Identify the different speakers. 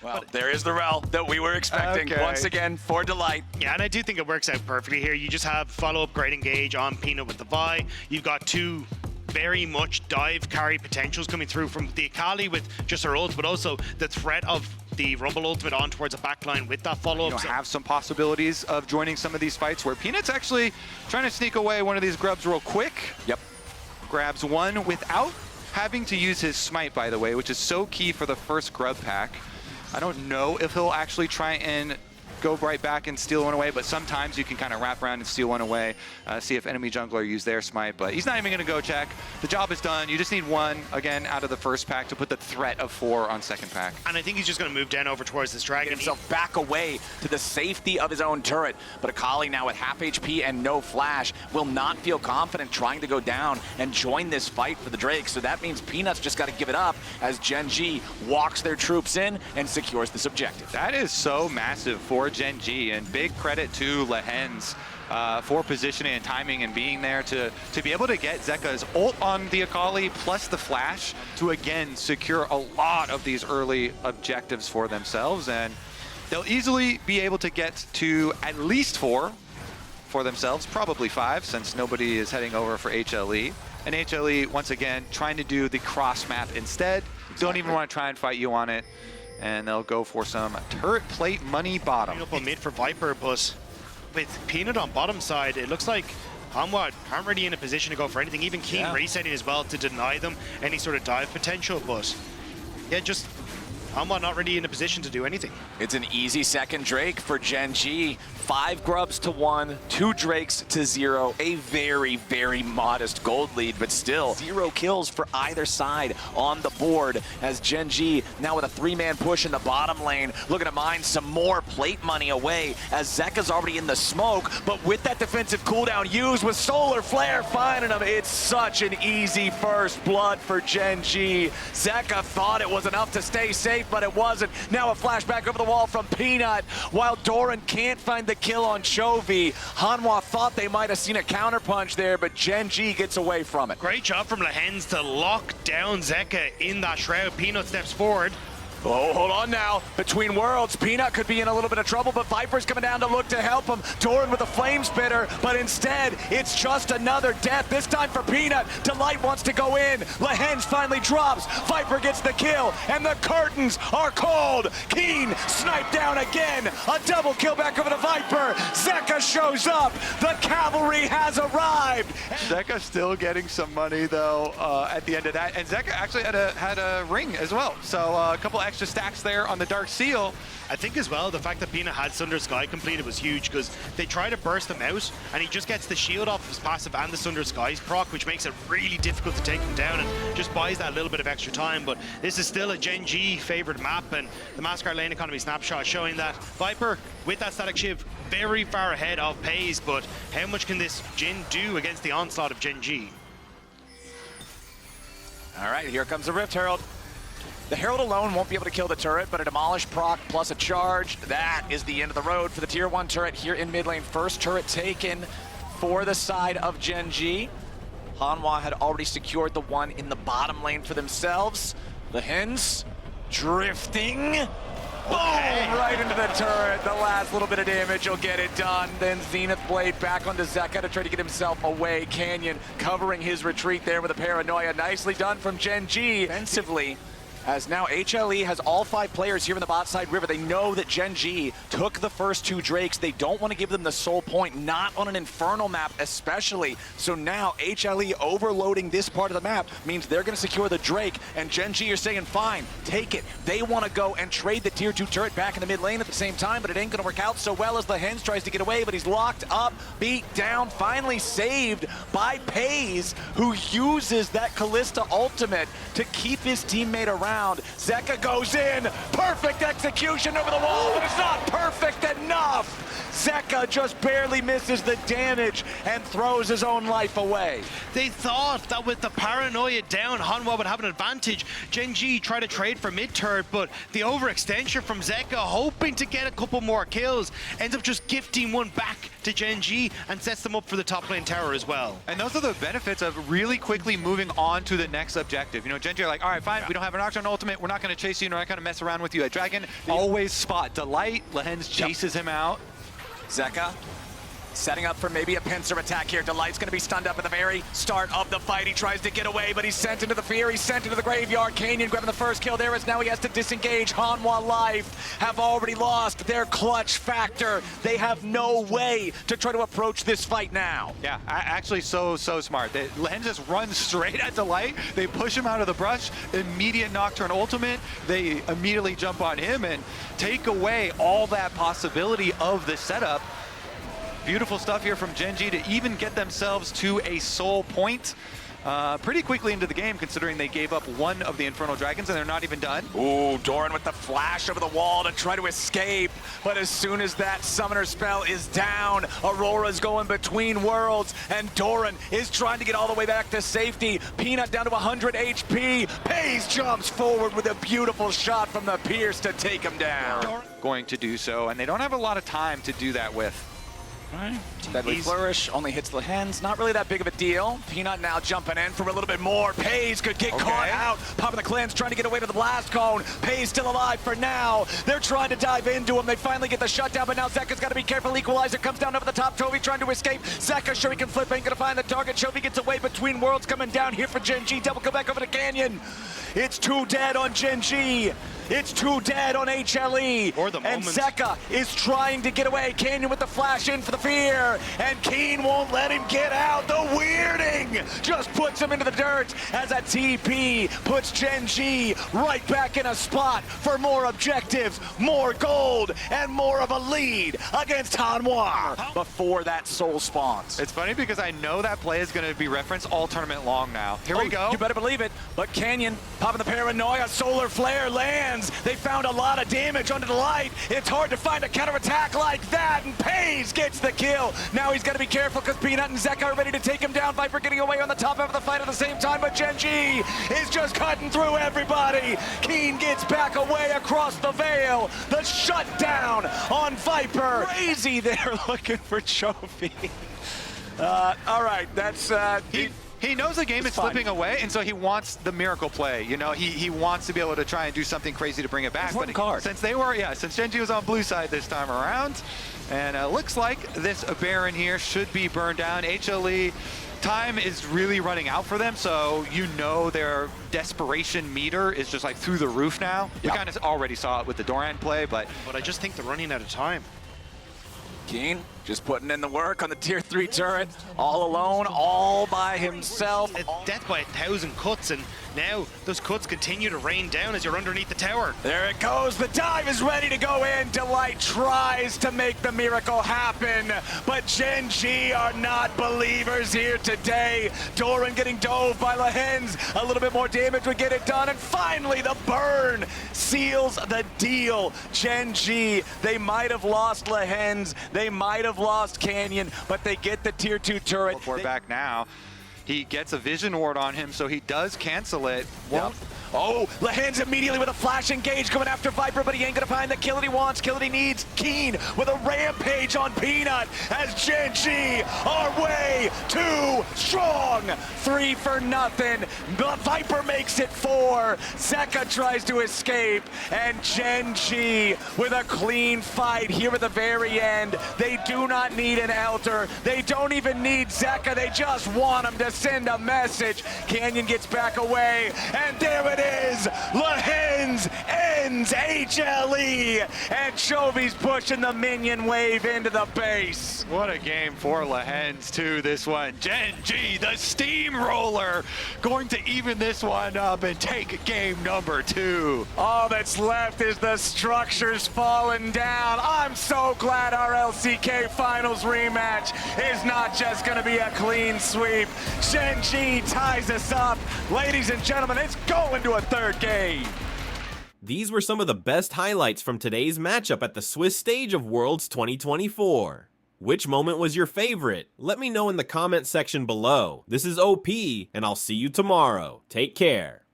Speaker 1: Well, there is the rel that we were expecting once again for Delight.
Speaker 2: Yeah, and I do think it works out perfectly here. You just have follow-up great engage on Peanut with the Vi. You've got two very much dive carry potentials coming through from the Akali with just her ult, but also the threat of the Rumble ultimate on towards a backline with that follow-up.
Speaker 3: You know, have some possibilities of joining some of these fights where Peanut's actually trying to sneak away one of these grubs real quick.
Speaker 1: Yep.
Speaker 3: Grabs one without having to use his smite, by the way, which is so key for the first grub pack. I don't know if he'll actually try and go right back and steal one away, but sometimes you can kind of wrap around and steal one away, see if enemy jungler use their smite, but he's not even going to go check. The job is done. You just need one, again, out of the first pack to put the threat of 4 on second pack.
Speaker 2: And I think he's just going to move down over towards this dragon.
Speaker 1: Get himself back away to the safety of his own turret, but Akali now with half HP and no flash will not feel confident trying to go down and join this fight for the Drake, so that means Peanut's just got to give it up as Gen.G walks their troops in and secures this objective.
Speaker 3: That is so massive for Gen.G, and big credit to Lehens for positioning and timing and being there to be able to get Zeka's ult on the Akali plus the flash to again secure a lot of these early objectives for themselves, and they'll easily be able to get to at least 4 for themselves, probably 5 since nobody is heading over for HLE. And HLE, once again, trying to do the cross map instead. Don't even want to try and fight you on it. And they'll go for some turret plate money bottom.
Speaker 2: Up on mid for Viper, but with Peanut on bottom side, it looks like Hanwha aren't really in a position to go for anything. Even Keen resetting as well to deny them any sort of dive potential, but yeah, just Hanwha not really in a position to do anything.
Speaker 1: It's an easy second Drake for Gen.G. 5 grubs to 1, 2 Drakes to 0. A very, very modest gold lead, but still 0 kills for either side on the board as Gen.G now with a 3-man push in the bottom lane, looking to mine some more plate money away as Zeka's already in the smoke, but with that defensive cooldown used with Solar Flare finding him, it's such an easy first blood for Gen.G. Zeka thought it was enough to stay safe, but it wasn't. Now a flashback over the wall from Peanut, while Doran can't find the kill on Chovy. Hanwha thought they might have seen a counterpunch there, but Gen.G gets away from it.
Speaker 2: Great job from Lehens to lock down Zeka in that shroud. Peanut steps forward.
Speaker 1: Oh, hold on now. Between worlds, Peanut could be in a little bit of trouble, but Viper's coming down to look to help him. Doran with a flame spitter, but instead, it's just another death. This time for Peanut. Delight wants to go in. Lehens finally drops. Viper gets the kill, and the curtains are called. Keen sniped down again. A double kill back over to Viper. Zeka shows up. The cavalry has arrived.
Speaker 3: Zeka still getting some money, though, at the end of that. And Zeka actually had a ring as well. So a couple extra stacks there on the Dark Seal.
Speaker 2: I think as well, the fact that Peanut had Sunder Sky completed was huge because they try to burst him out and he just gets the shield off his passive and the Sunder Skies proc, which makes it really difficult to take him down and just buys that little bit of extra time. But this is still a Gen.G favored map, and the Mascot lane economy snapshot showing that Viper with that static shiv very far ahead of Pays, but how much can this Jhin do against the onslaught of Gen.G?
Speaker 1: All right, here comes the Rift Herald. The Herald alone won't be able to kill the turret, but a Demolish proc plus a charge, that is the end of the road for the tier 1 turret here in mid lane. First turret taken for the side of Gen.G. Hanwha had already secured the one in the bottom lane for themselves. The Hens drifting. Boom! Right into the turret. The last little bit of damage will get it done. Then Zenith Blade back onto Zeka to try to get himself away. Canyon covering his retreat there with a paranoia. Nicely done from Gen.G. Defensively, as now HLE has all 5 players here in the bot side river. They know that Gen.G took the first 2 Drakes. They don't want to give them the soul point, not on an Infernal map especially. So now HLE overloading this part of the map means they're going to secure the Drake, and Gen.G are saying, fine, take it. They want to go and trade the tier 2 turret back in the mid lane at the same time, but it ain't going to work out so well as Lehens tries to get away, but he's locked up, beat down, finally saved by Pays, who uses that Kalista ultimate to keep his teammate around. Zeka goes in, perfect execution over the wall, but it's not perfect enough. Zeka just barely misses the damage and throws his own life away.
Speaker 2: They thought that with the paranoia down, Hanwha would have an advantage. Gen.G tried to trade for mid-turret, but the overextension from Zeka, hoping to get a couple more kills, ends up just gifting one back to Gen.G and sets them up for the top lane tower as well.
Speaker 3: And those are the benefits of really quickly moving on to the next objective. You know, Gen.G are like, all right, fine, we don't have an Nocturne, an ultimate. We're not going to chase you. We're not going to mess around with you at Dragon. Always spot Delight. Lehens chases him out.
Speaker 1: Zeka setting up for maybe a pincer attack here. Delight's going to be stunned up at the very start of the fight. He tries to get away, but he's sent into the fear. He's sent into the graveyard. Canyon grabbing the first kill there as now he has to disengage. Hanwha Life have already lost their clutch factor. They have no way to try to approach this fight now.
Speaker 3: Yeah, actually so smart. Lehens just runs straight at Delight. They push him out of the brush. Immediate Nocturne ultimate. They immediately jump on him and take away all that possibility of the setup. Beautiful stuff here from Gen.G to even get themselves to a soul point pretty quickly into the game, considering they gave up one of the Infernal Dragons and they're not even done.
Speaker 1: Ooh, Doran with the flash over the wall to try to escape. But as soon as that summoner spell is down, Aurora's going between worlds and Doran is trying to get all the way back to safety. Peanut down to 100 HP. Pays jumps forward with a beautiful shot from the Pierce to take him down.
Speaker 3: Going to do so, and they don't have a lot of time to do that with.
Speaker 1: Right. Deadly Flourish only hits the hands, not really that big of a deal. Peanut now jumping in for a little bit more. Pays could get caught out. Popping the Cleanse, trying to get away to the Blast Cone. Pays still alive for now. They're trying to dive into him. They finally get the shutdown, but now Zeka's got to be careful. Equalizer comes down over the top. Chovy trying to escape. Zeka sure he can flip, ain't gonna find the target. Chovy gets away between worlds coming down here for Gen.G. Double go back over to Canyon. It's 2 dead on Gen.G. It's 2 dead on HLE.
Speaker 2: For the
Speaker 1: and
Speaker 2: moment.
Speaker 1: Zeka is trying to get away. Canyon with the flash in for the fear. And Keen won't let him get out. The weirding just puts him into the dirt as a TP puts Gen.G right back in a spot for more objectives, more gold, and more of a lead against Hanwha before that soul spawns.
Speaker 3: It's funny because I know that play is going to be referenced all tournament long now. Here we go.
Speaker 1: You better believe it. But Canyon popping the paranoia. Solar flare lands. They found a lot of damage under the light. It's hard to find a counterattack like that, and Pays gets the kill. Now he's got to be careful because Peanut and Zeka are ready to take him down. Viper getting away on the top half of the fight at the same time, but Gen.G is just cutting through everybody. Keen gets back away across the veil. The shutdown on Viper. Crazy there looking for Trophy. All right, that's...
Speaker 3: He knows the game is slipping away, and so he wants the miracle play. You know, he wants to be able to try and do something crazy to bring it back. But since Gen.G was on blue side this time around, and looks like this Baron here should be burned down. HLE time is really running out for them, so you know their desperation meter is just like through the roof now. We kind of already saw it with the Doran play, but
Speaker 2: I just think they're running out of time.
Speaker 1: Keen just putting in the work on the tier 3 turret, all alone, all by himself.
Speaker 2: Death by 1,000 cuts, and now those cuts continue to rain down as you're underneath the tower.
Speaker 1: There it goes, the dive is ready to go in. Delight tries to make the miracle happen, but Gen.G are not believers here today. Doran getting dove by Lehens, a little bit more damage would get it done, and finally the burn seals the deal. Gen.G, they might have lost Lehens, they might have lost Canyon, but they get the tier 2 turret.
Speaker 3: we're back now. He gets a vision ward on him, so he does cancel it.
Speaker 1: Oh, Lehens immediately with a flash engage coming after Viper, but he ain't gonna find the kill that he wants, kill that he needs. Keen with a rampage on Peanut as Gen.G are way too strong. 3 for nothing. But Viper makes it 4. Zeka tries to escape, and Gen.G with a clean fight here at the very end. They do not need an Elder. They don't even need Zeka. They just want him to send a message. Canyon gets back away, and there it is. Lehens ends HLE, and Chovy's pushing the minion wave into the base.
Speaker 3: What a game for Lehens too, this one. Gen.G, the steamroller, going to even this one up and take game number 2.
Speaker 1: All that's left is the structures falling down. I'm so glad our LCK Finals rematch is not just going to be a clean sweep. Gen.G ties us up. Ladies and gentlemen, it's going to a 3rd game.
Speaker 4: These were some of the best highlights from today's matchup at the Swiss stage of Worlds 2024. Which moment was your favorite? Let me know in the comment section below. This is OP, and I'll see you tomorrow. Take care.